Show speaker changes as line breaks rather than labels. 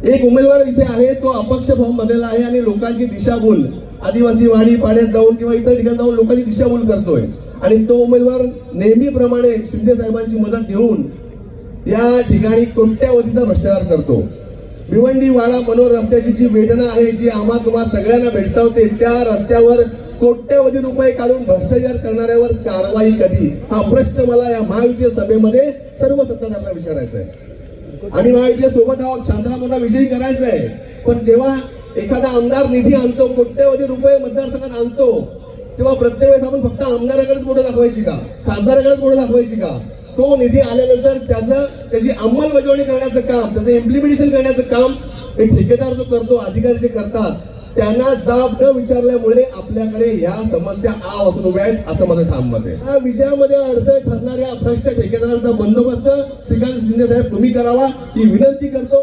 एक उमेदवार इथे आहे, तो अपक्ष फॉर्म भरलेला आहे आणि लोकांची दिशाभूल आदिवासी वाडी पाड्यात जाऊन किंवा इतर ठिकाणी जाऊन लोकांची दिशाभूल करतोय आणि तो उमेदवार नेहमीप्रमाणे शिंदे साहेबांची मदत घेऊन या ठिकाणी कोट्यावधीचा भ्रष्टाचार करतो। भिवंडी वाडा मनोर रस्त्याची जी वेदना आहे, जी आम्हा तुम्हा सगळ्यांना भेडसावते, त्या रस्त्यावर कोट्यवधी रुपये काढून भ्रष्टाचार करणाऱ्यावर कारवाई कधी, हा प्रश्न मला या महायुतीय सभेमध्ये सर्व सत्ताधाऱ्यांना विचारायचा आहे। आणि महायुतीच्या सोबत आहोत, शांतरामांना विजयी करायचं आहे, पण जेव्हा एखादा आमदार निधी आणतो, कोट्यवधी रुपये मतदारसंघात आणतो, तेव्हा प्रत्येक वेळेस आपण फक्त आमदाराकडेच बोटं दाखवायची का, खासदाराकडेच बोटं दाखवायची का? तो निधी आल्यानंतर त्याची अंमलबजावणी करण्याचं काम, त्याचं इम्प्लिमेंटेशन करण्याचं काम एक ठेकेदार जो करतो, अधिकारी जे करतात, त्यांना जाब न विचारल्यामुळे आपल्याकडे या समस्या असून उभ्या आहेत, असं माझं ठाम मत आहे। या विजयामध्ये अडचण ठरणाऱ्या भ्रष्ट ठेकेदारांचा बंदोबस्त श्रीकांत शिंदे साहेब तुम्ही करावा ही विनंती करतो।